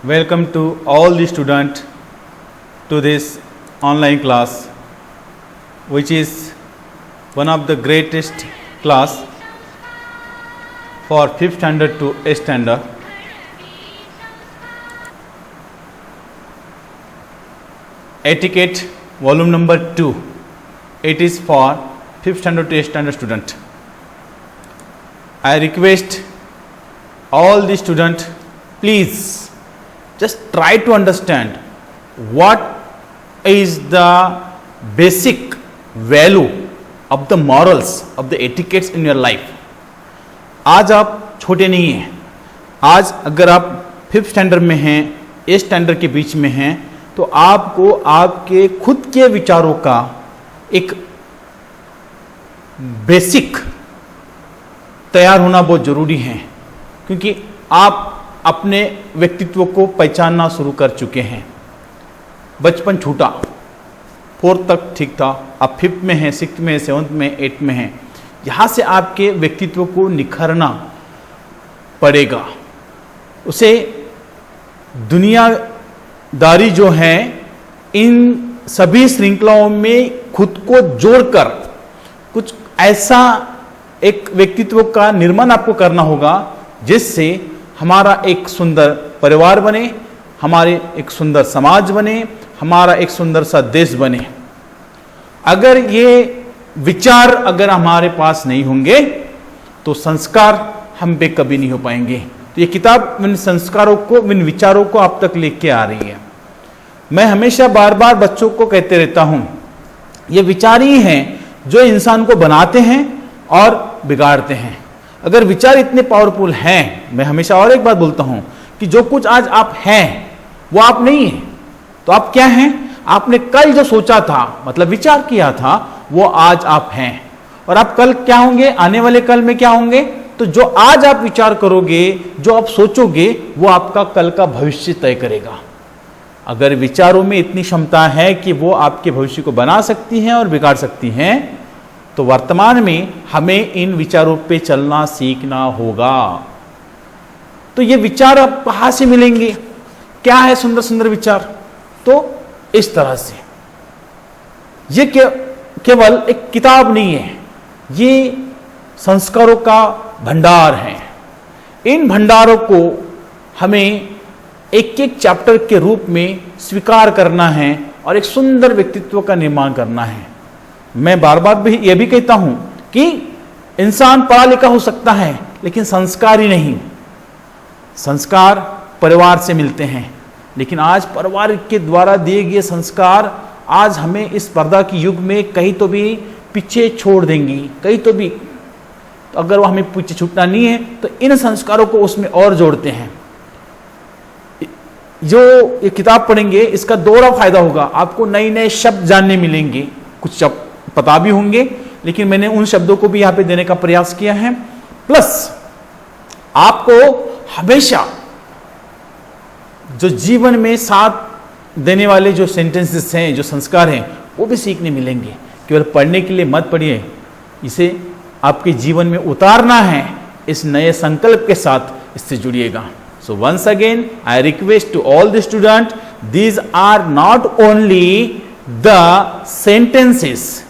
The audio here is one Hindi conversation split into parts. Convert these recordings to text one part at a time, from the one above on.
Welcome to all the students to this online class, which is one of the greatest class for 5th standard to 8th standard. Etiquette volume number 2. It is for 5th standard to 8th standard student. I request all the students, please just try to understand what is the basic value of the morals of the etiquettes in your life. आज आप छोटे नहीं हैं. आज अगर आप 5th स्टैंडर्ड में हैं, 8th स्टैंडर्ड के बीच में हैं, तो आपको आपके खुद के विचारों का एक बेसिक तैयार होना बहुत जरूरी है, क्योंकि आप अपने व्यक्तित्व को पहचानना शुरू कर चुके हैं. बचपन छूटा, 4th तक ठीक था, आप 5th में हैं, 6th में, 7th में, 8th में हैं. यहाँ से आपके व्यक्तित्व को निखरना पड़ेगा. उसे दुनियादारी जो है, इन सभी श्रृंखलाओं में खुद को जोड़कर कुछ ऐसा एक व्यक्तित्व का निर्माण आपको करना होगा जिससे हमारा एक सुंदर परिवार बने, हमारे एक सुंदर समाज बने, हमारा एक सुंदर सा देश बने. अगर ये विचार अगर हमारे पास नहीं होंगे तो संस्कार हम पे कभी नहीं हो पाएंगे. तो ये किताब इन संस्कारों को, इन विचारों को आप तक लेके आ रही है. मैं हमेशा बार बार बच्चों को कहते रहता हूं, ये विचार ही हैं जो इंसान को बनाते हैं और बिगाड़ते हैं. अगर विचार इतने पावरफुल हैं, मैं हमेशा और एक बात बोलता हूं कि जो कुछ आज आप हैं वो आप नहीं हैं. तो आप क्या हैं? आपने कल जो सोचा था, मतलब विचार किया था, वो आज आप हैं. और आप कल क्या होंगे, आने वाले कल में क्या होंगे? तो जो आज आप विचार करोगे, जो आप सोचोगे, वो आपका कल का भविष्य तय करेगा. अगर विचारों में इतनी क्षमता है कि वो आपके भविष्य को बना सकती हैं और बिगाड़ सकती हैं, तो वर्तमान में हमें इन विचारों पे चलना सीखना होगा. तो ये विचार अब कहां से मिलेंगे? क्या है सुंदर सुंदर विचार? तो इस तरह से. ये केवल एक किताब नहीं है, ये संस्कारों का भंडार है. इन भंडारों को हमें एक एक चैप्टर के रूप में स्वीकार करना है और एक सुंदर व्यक्तित्व का निर्माण करना है. मैं बार बार भी यह भी कहता हूं कि इंसान पढ़ा लिखा हो सकता है, लेकिन संस्कार ही नहीं. संस्कार परिवार से मिलते हैं, लेकिन आज परिवार के द्वारा दिए गए संस्कार आज हमें इस स्पर्धा की युग में कहीं तो भी पीछे छोड़ देंगी, कहीं तो भी. तो अगर वो हमें पीछे छूटना नहीं है तो इन संस्कारों को उसमें और जोड़ते हैं. जो ये किताब पढ़ेंगे, इसका दोहरा फायदा होगा. आपको नए नए शब्द जानने मिलेंगे, कुछ शब्द पता भी होंगे, लेकिन मैंने उन शब्दों को भी यहां पे देने का प्रयास किया है. प्लस आपको हमेशा जो जीवन में साथ देने वाले जो सेंटेंसेस हैं, जो संस्कार हैं, वो भी सीखने मिलेंगे. केवल पढ़ने के लिए मत पढ़िए, इसे आपके जीवन में उतारना है. इस नए संकल्प के साथ इससे जुड़िएगा. So once again, I request to all the students, these are not only the sentences,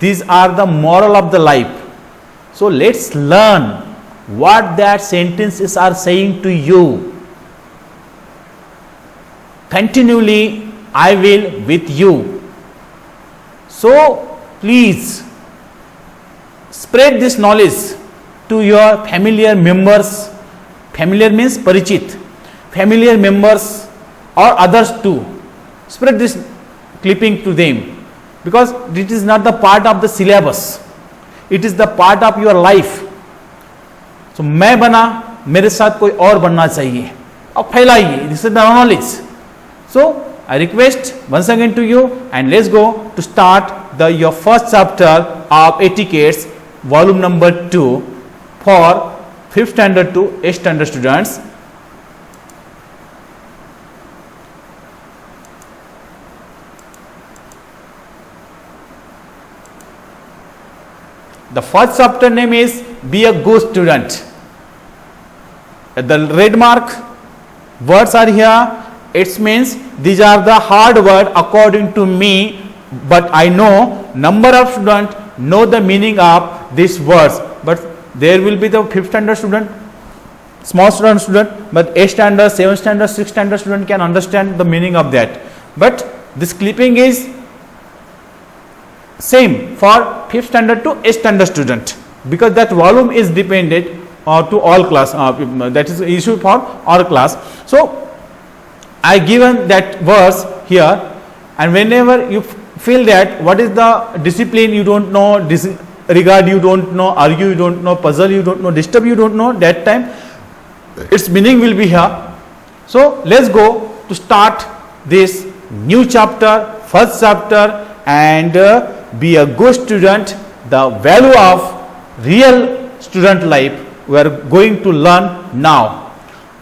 these are the moral of the life. So let's learn what that sentences are saying to you. Continually, I will with you. So please spread this knowledge to your familiar members. Familiar means परिचित, familiar members or others too. Spread this clipping to them, because it is not the part of the syllabus, it is the part of your life. So मैं बना, मेरे साथ कोई और बनना चाहिए, और फैलाइए. This is the knowledge. So I request once again to you, and let's go to start your first chapter of etiquettes, volume number 2 for 5th standard to 8th standard students. The first chapter name is Be a Good Student. The red mark words are here, it means these are the hard word according to me, but I know number of students know the meaning of these words, but there will be the 5th standard student, small student, but 8th standard, 7th standard, 6th standard student can understand the meaning of that. But this clipping is same for 5th standard to 8th standard student, because that volume is dependent to all class, that is issue for all class. So I given that verse here, and whenever you feel that what is the discipline you don't know, regard you don't know, argue you don't know, puzzle you don't know, disturb you don't know, that time its meaning will be here. So let's go to start this new chapter, first chapter, and be a good student. The value of real student life we are going to learn now.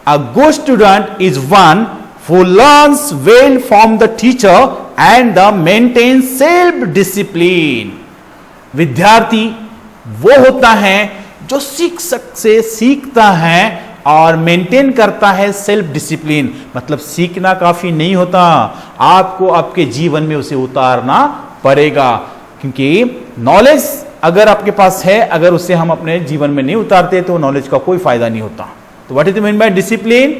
A good student is one who learns well from the teacher and maintains self discipline. विद्यार्थी वो होता है जो शिक्षक से सीखता है और मेंटेन करता है सेल्फ डिसिप्लिन। मतलब सीखना काफी नहीं होता, आपको आपके जीवन में उसे उतारना पड़ेगा, क्योंकि नॉलेज अगर आपके पास है, अगर उसे हम अपने जीवन में नहीं उतारते तो नॉलेज का कोई फायदा नहीं होता। तो what is mean by discipline?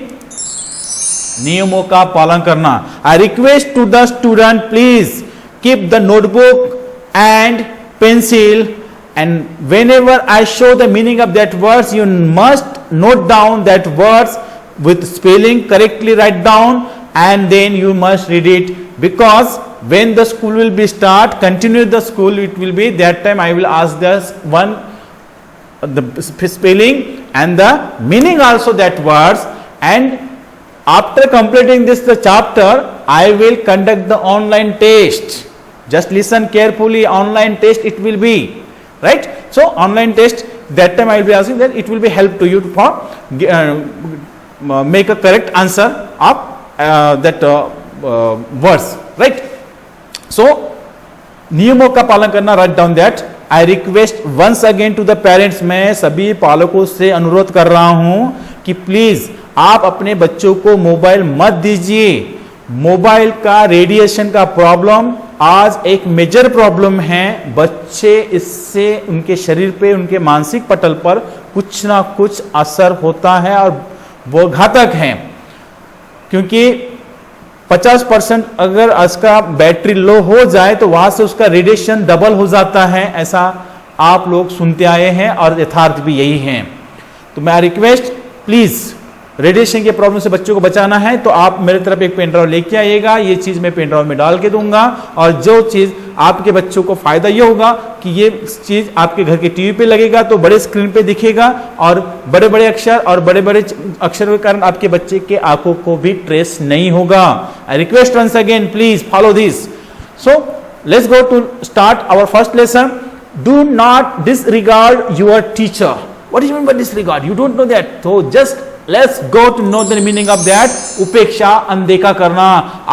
नियमों का पालन करना। I request to the student, please keep the notebook and pencil, and whenever I show the meaning of that words, you must note down that words with spelling correctly, write down, and then you must read it, because when the school will be start, continue the school, it will be that time I will ask this one the spelling and the meaning also that words, and after completing this the chapter I will conduct the online test. Just listen carefully, online test it will be, right? So online test, that time I will be asking that, it will be help to you for make a correct answer of that words, right? So नियमों का पालन करना, write down that. I request once again to the parents, मैं सभी पालकों से अनुरोध कर रहा हूं कि प्लीज आप अपने बच्चों को मोबाइल मत दीजिए। मोबाइल का रेडिएशन का प्रॉब्लम आज एक मेजर प्रॉब्लम है। बच्चे इससे उनके शरीर पे, उनके मानसिक पटल पर कुछ ना कुछ असर होता है और वो घातक है, क्योंकि 50% अगर उसका बैटरी लो हो जाए तो वहां से उसका रेडिएशन डबल हो जाता है। ऐसा आप लोग सुनते आए हैं और यथार्थ भी यही है। तो मैं रिक्वेस्ट, प्लीज रेडिएशन के प्रॉब्लम से बच्चों को बचाना है तो आप मेरे तरफ एक पेन ड्राइव लेके आइएगा। ये चीज मैं पेन ड्राइव में डाल के दूंगा, और जो चीज आपके बच्चों को फायदा ये होगा कि ये चीज आपके घर के टीवी पे लगेगा तो बड़े स्क्रीन पे दिखेगा, और बड़े बड़े अक्षर और बड़े बड़े अक्षर के कारण आपके बच्चे के आंखों को भी ट्रेस नहीं होगा। I request once again, please follow this. So let's go to start our first lesson. Do not disregard your teacher. What is mean by disregard? You don't know that, तो just let's go to know the meaning of that. उपेक्षा, अनदेखा करना।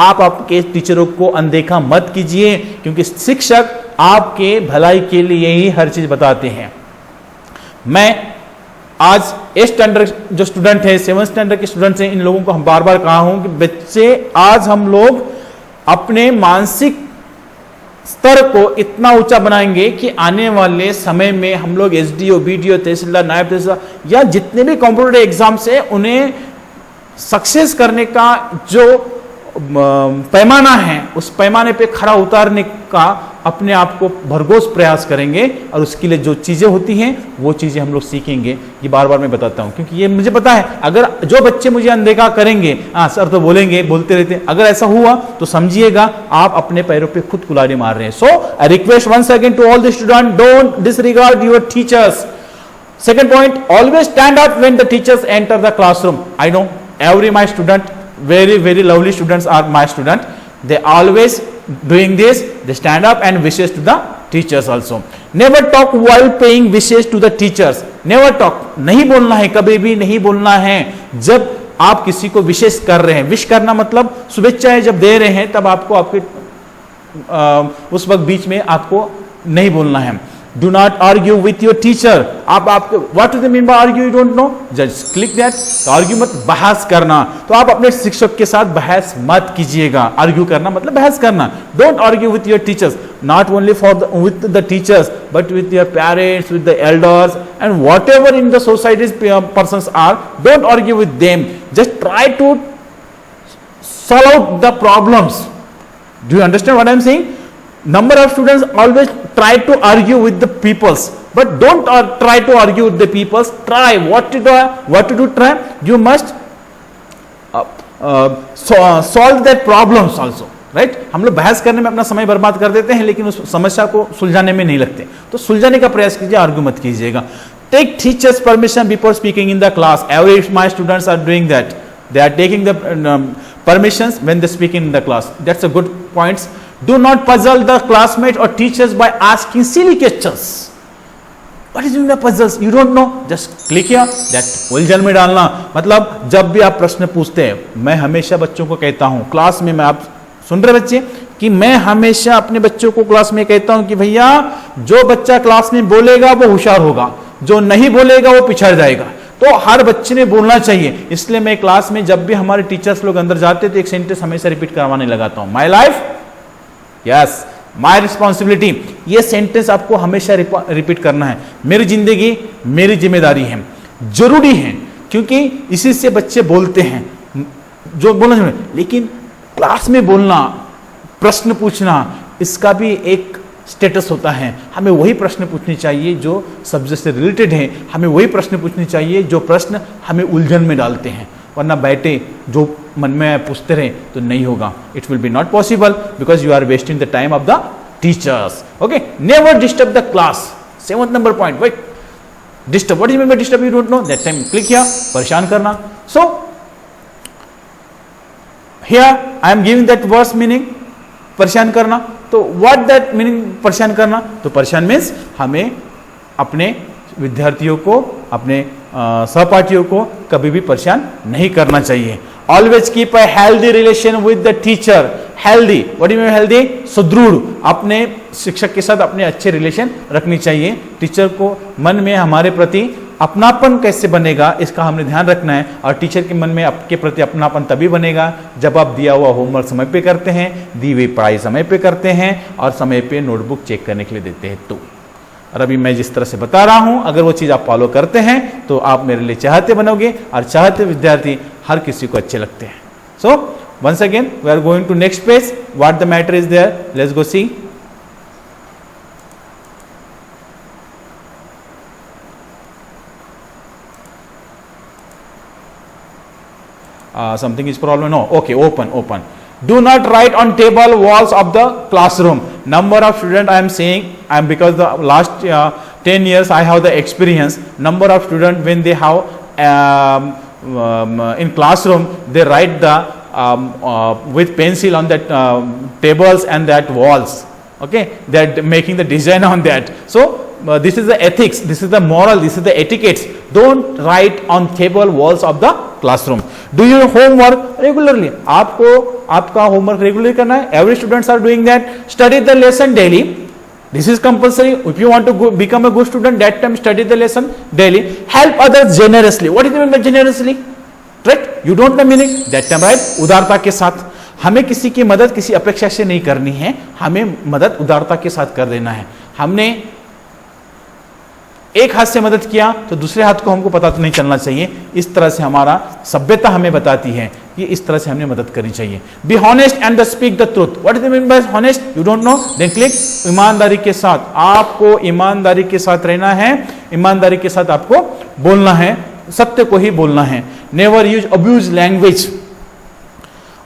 आप आपके टीचरों को अनदेखा मत कीजिए, क्योंकि शिक्षक आपके भलाई के लिए ही हर चीज बताते हैं। मैं आज 8th स्टैंडर्ड जो स्टूडेंट है, 7th स्टैंडर्ड के स्टूडेंट्स हैं, इन लोगों को हम बार बार कहा हूं कि बच्चे, आज हम लोग अपने मानसिक स्तर को इतना ऊंचा बनाएंगे कि आने वाले समय में हम लोग एसडीओ, बीडीओ, तहसीलदार, नायब तहसीलदार या जितने भी कॉम्पिटिटिव एग्जाम्स है उन्हें सक्सेस करने का जो पैमाना है, उस पैमाने पे खरा उतारने का अपने आप को भरघोस प्रयास करेंगे, और उसके लिए जो चीजें होती हैं वो चीजें हम लोग सीखेंगे। ये बार बार मैं बताता हूं, क्योंकि ये मुझे पता है अगर जो बच्चे मुझे अनदेखा करेंगे, हाँ सर तो बोलेंगे, बोलते रहते, अगर ऐसा हुआ तो समझिएगा आप अपने पैरों पे खुद कुल्हाड़ी मार रहे हैं। So I request once again to all the student, don't disregard your teachers. Second point, always stand up when the teachers enter the classroom. I know every my student, very lovely students are my student. They always doing this. They stand up and wishes to the teachers also. Never talk while paying wishes to the teachers. Never talk. नहीं बोलना है, कभी भी नहीं बोलना है जब आप किसी को विशेष कर रहे हैं। विश करना मतलब शुभेच्छाएं जब दे रहे हैं तब आपको आपके उस वक्त बीच में आपको नहीं बोलना है। Do not argue with your teacher. आपके what do they mean by argue, you don't know, just click that. तो आर्ग्यू मत, बहस करना, तो आप अपने शिक्षक के साथ बहस मत कीजिएगा। आर्ग्यू करना मतलब बहस करना। Don't argue with your teachers, not only for with the teachers but with your parents, with the elders and whatever in the societies persons are, don't argue with them, just try to solve out the problems. Do you understand what I am saying? Number of students always try to argue with the peoples, but don't try to argue with the peoples. Try what to do. Try. You must solve that problems also. Right हम लोग बहस करने में अपना समय बर्बाद कर देते हैं, लेकिन उस समस्या को सुलझाने में नहीं लगते। तो सुलझाने का प्रयास कीजिए, आर्ग्यू मत कीजिएगा। Take teachers permission before speaking in the class. Every my students are doing that, they are taking the permissions when they speak in the class. That's a good point. Do not puzzle the classmates or teachers by asking silly questions. What is in the puzzles? You don't know, just click here. That उलझन में डालना मतलब जब भी आप प्रश्न पूछते हैं, मैं हमेशा बच्चों को कहता हूं क्लास में, मैं आप सुन रहे बच्चे, कि मैं हमेशा अपने बच्चों को क्लास में कहता हूं कि भैया जो बच्चा क्लास में बोलेगा वो होशियार होगा, जो नहीं बोलेगा वो पिछड़ जाएगा। तो हर बच्चे ने बोलना चाहिए। इसलिए मैं क्लास में जब भी हमारे टीचर्स लोग अंदर जाते तो एक सेंटेंस हमेशा रिपीट करवाने लगाता हूं, my life, yes, my responsibility. ये सेंटेंस आपको हमेशा रिपीट करना है। मेरी जिंदगी मेरी जिम्मेदारी है, जरूरी है, क्योंकि इसी से बच्चे बोलते हैं जो बोलना चाहिए। लेकिन क्लास में बोलना, प्रश्न पूछना, इसका भी एक स्टेटस होता है। हमें वही प्रश्न पूछने चाहिए जो सब्जेक्ट से रिलेटेड है, हमें वही प्रश्न पूछने चाहिए जो प्रश्न हमें उलझन में डालते हैं, वरना बैठे जो मन में पूछते रहे तो नहीं होगा। It will be not possible because you are wasting the time of the teachers. Okay, never disturb the class. 7th number point, wait, disturb, what is mean by disturb, you don't know, that time click here, परेशान करना। So here I am giving that words meaning, परेशान करना। तो व्हाट दैट मीनिंग परेशान करना, तो परेशान मीन्स हमें अपने विद्यार्थियों को, अपने सहपाठियों को कभी भी परेशान नहीं करना चाहिए। Always keep a healthy relation with the teacher. Healthy, what do you mean healthy, सुदृढ़, अपने शिक्षक के साथ अपने अच्छे रिलेशन रखनी चाहिए। टीचर को मन में हमारे प्रति अपनापन कैसे बनेगा इसका हमने ध्यान रखना है, और टीचर के मन में आपके प्रति अपनापन तभी बनेगा जब आप दिया हुआ होमवर्क समय पे करते हैं, दी हुई पढ़ाई समय पे करते हैं और समय पे नोटबुक चेक करने के लिए देते हैं। तो और अभी मैं जिस तरह से बता रहा हूं, अगर वो चीज़ आप फॉलो करते हैं तो आप मेरे लिए चाहते बनोगे, और चाहते विद्यार्थी हर किसी को अच्छे लगते हैं। So once again we are going to next page, what the matter is there, let's go see. Something is problem, no, okay, open. Do not write on table walls of the classroom. Number of students I am saying, because the last 10 years I have the experience. Number of students when they have in classroom, they write the with pencil on that tables and that walls. Okay, they are making the design on that. So this is the ethics, this is the moral, this is the etiquettes. Don't write on table walls of the classroom. Do your homework regularly. आपको आपका होमवर्क रेगुलरली करना है. Every students are doing that. Study the lesson daily. This is compulsory. If you want to become a good student, that time study the lesson daily. Help others generously. What is the meaning by generously? Right? You don't know meaning. That time, right? उदारता के साथ. हमें किसी की मदद किसी अपेक्षा से नहीं करनी है, हमें मदद उदारता के साथ कर देना है. हमने एक हाथ से मदद किया तो दूसरे हाथ को हमको पता तो नहीं चलना चाहिए. इस तरह से हमारा सभ्यता हमें बताती है कि इस तरह से हमने मदद करनी चाहिए. Be honest and speak the truth. What is the meaning by honest? You don't know, then click. ईमानदारी के साथ, आपको ईमानदारी के साथ रहना है, ईमानदारी के साथ आपको बोलना है, सत्य को ही बोलना है. Never use abuse language.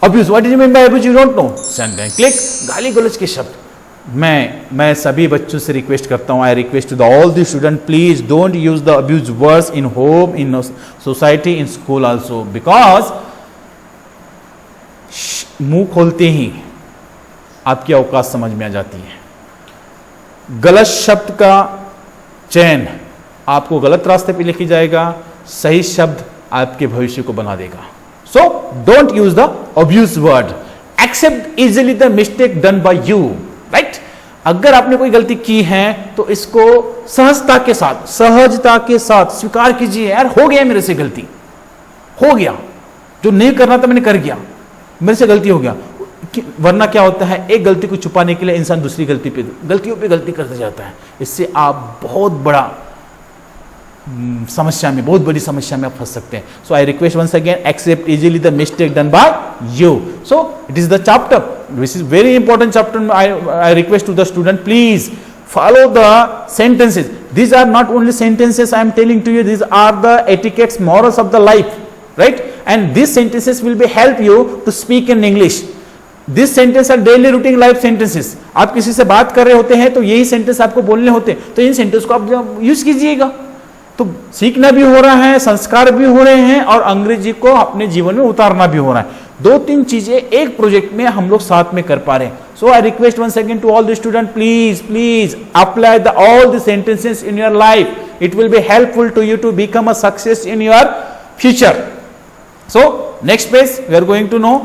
Abuse, what is mean by abuse? You don't know, then click. गाली गलौज के शब्द. मैं सभी बच्चों से रिक्वेस्ट करता हूं, I request to the all the student, please don't use the abuse words in home, in society, in school also, because मुंह खोलते ही आपकी औकात समझ में आ जाती है. गलत शब्द का चयन आपको गलत रास्ते पे लेके जाएगा, सही शब्द आपके भविष्य को बना देगा. So don't use the abuse word. Except easily the mistake done by you. Right? अगर आपने कोई गलती की है तो इसको सहजता के साथ स्वीकार कीजिए, यार हो गया मेरे से गलती, हो गया, जो नहीं करना था मैंने कर गया, मेरे से गलती हो गया। वरना क्या होता है, एक गलती को छुपाने के लिए इंसान दूसरी गलतियों पे गलती करते जाता है। इससे आप बहुत बड़ा समस्या में, बहुत बड़ी समस्या में आप फंस सकते हैं। So I request once again, accept easily the mistake done by you. So it is the chapter, this is very important chapter. I request to the student, please follow the sentences. These are not only sentences I am telling to you, these are the etiquettes, morals of the life, right? And these sentences will be help you to speak in English. These sentences are daily routine life sentences. आप किसी से बात कर रहे होते हैं तो यही सेंटेंस आपको बोलने होते हैं, तो इन सेंटेंस को आप यूज कीजिएगा। तो सीखना भी हो रहा है, संस्कार भी हो रहे हैं, और अंग्रेजी को अपने जीवन में उतारना भी हो रहा है। 2-3 चीजें एक प्रोजेक्ट में हम लोग साथ में कर पा रहे हैं। So I request once again to all the student, please apply the all the sentences in your life. It will be helpful to you to become a success in your future. So next page we are going to know,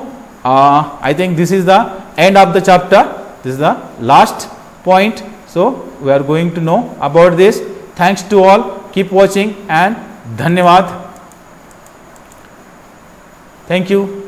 I think this is the end of the chapter, this is the last point. So we are going to know about this. Thanks to all, keep watching and dhanyawad. Thank you.